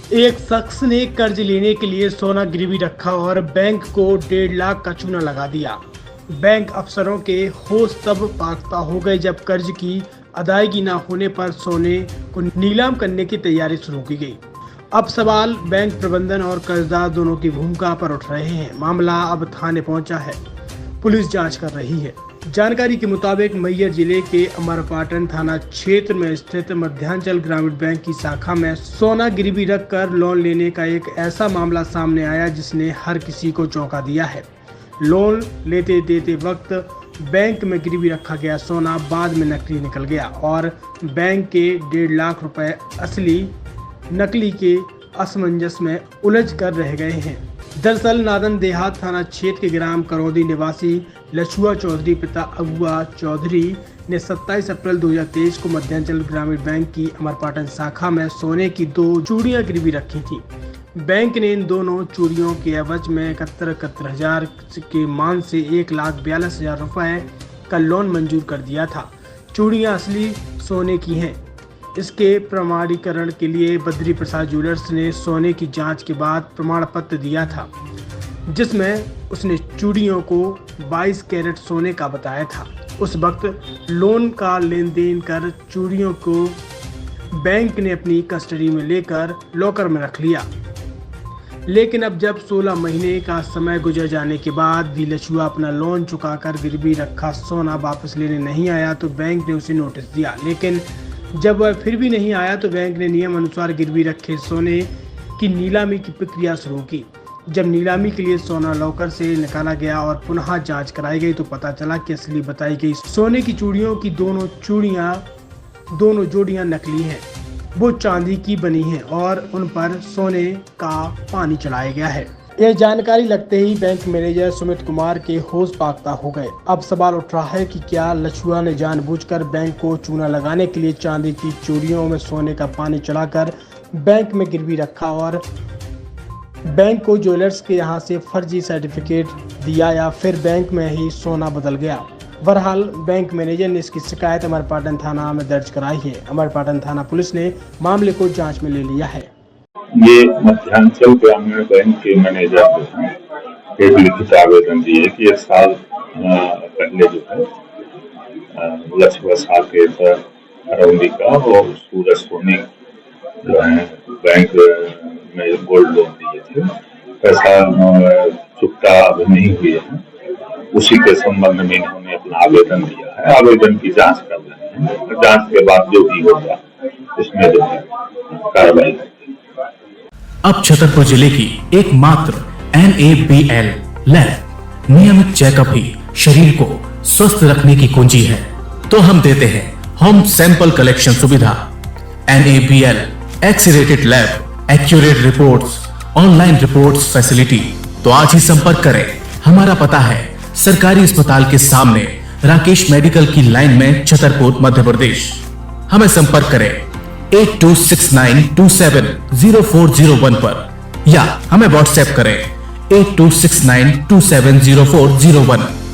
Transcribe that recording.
एक शख्स ने कर्ज लेने के लिए सोना गिरवी रखा और बैंक को 1.5 लाख का चूना लगा दिया। बैंक अफसरों के होश तब पाख्ता हो गए जब कर्ज की अदायगी न होने पर सोने को नीलाम करने की तैयारी शुरू की गई। अब सवाल बैंक प्रबंधन और कर्जदार दोनों की भूमिका पर उठ रहे हैं। मामला अब थाने पहुंचा है, पुलिस जांच कर रही है। जानकारी के मुताबिक मैहर जिले के अमरपाटन थाना क्षेत्र में स्थित मध्यांचल ग्रामीण बैंक की शाखा में सोना गिरवी रखकर लोन लेने का एक ऐसा मामला सामने आया जिसने हर किसी को चौंका दिया है। लोन लेते देते वक्त बैंक में गिरवी रखा गया सोना बाद में नकली निकल गया और बैंक के 1.5 लाख रुपए असली नकली के असमंजस में उलझ कर रह गए हैं। दरअसल नादन देहात थाना क्षेत्र के ग्राम करौदी निवासी लछुआ चौधरी पिता अबुआ चौधरी ने 27 अप्रैल 2023 को मध्यांचल ग्रामीण बैंक की अमरपाटन शाखा में सोने की 2 चूड़ियां गिरवी रखी थी। बैंक ने इन दोनों चूड़ियों के एवज में 71,000 के मान से 1,42,000 रुपए का लोन मंजूर कर दिया था। चूड़ियां असली सोने की हैं। इसके प्रमाणीकरण के लिए बद्री प्रसाद ज्वेलर्स ने सोने की जांच के बाद प्रमाण पत्र दिया था, जिसमें उसने चूड़ियों को 22 कैरेट सोने का बताया था। उस वक्त लोन का लेन देन कर चूड़ियों को बैंक ने अपनी कस्टडी में लेकर लॉकर में रख लिया। लेकिन अब जब 16 महीने का समय गुजर जाने के बाद भी लछुआ अपना लोन चुकाकर गिरवी रखा सोना वापस लेने नहीं आया तो बैंक ने उसे नोटिस दिया। लेकिन जब वह फिर भी नहीं आया तो बैंक ने नियम अनुसार गिरवी रखे सोने की नीलामी की प्रक्रिया शुरू की। जब नीलामी के लिए सोना लॉकर से निकाला गया और पुनः जांच कराई गई तो पता चला कि असली बताई गई सोने की चूड़ियों की दोनों जोड़ियां नकली हैं। वो चांदी की बनी हैं और उन पर सोने का पानी चढ़ाया गया है। यह जानकारी लगते ही बैंक मैनेजर सुमित कुमार के होश पाख्ता हो गए। अब सवाल उठ रहा है कि क्या लछुआ ने जानबूझकर बैंक को चूना लगाने के लिए चांदी की चूड़ियों में सोने का पानी चढ़ाकर बैंक में गिरवी रखा और बैंक को ज्वेलर्स के यहां से फर्जी सर्टिफिकेट दिया या फिर बैंक में ही सोना बदल गया। बहरहाल बैंक मैनेजर ने इसकी शिकायत अमरपाटन थाना में दर्ज कराई है। अमरपाटन थाना पुलिस ने मामले को जांच में ले लिया है। ये मध्यांचल ग्रामीण बैंक के मैनेजर जो है एक लिखित आवेदन दिए कि 1 साल पहले जो है लछुआ साकेत करौंदी का और सूरज सोनी जो है बैंक में गोल्ड लोन दिए थे, पैसा चुकता अभी नहीं हुई है। उसी के संबंध में इन्होंने अपना आवेदन दिया है। आवेदन की जांच कर रहे हैं। जांच के बाद जो भी होगा इसमें जो है कार्रवाई। अब छतरपुर जिले की एकमात्र NABL लैब नियमित चेकअप ही शरीर को स्वस्थ रखने की कुंजी है, तो हम देते हैं होम सैंपल कलेक्शन सुविधा। NABL accredited lab, accurate reports, online reports facility. तो आज ही संपर्क करें। हमारा पता है सरकारी अस्पताल के सामने राकेश मेडिकल की लाइन में, छतरपुर, मध्य प्रदेश। हमें संपर्क करें 8269270401 पर या हमें व्हाट्सएप करें 8269270401।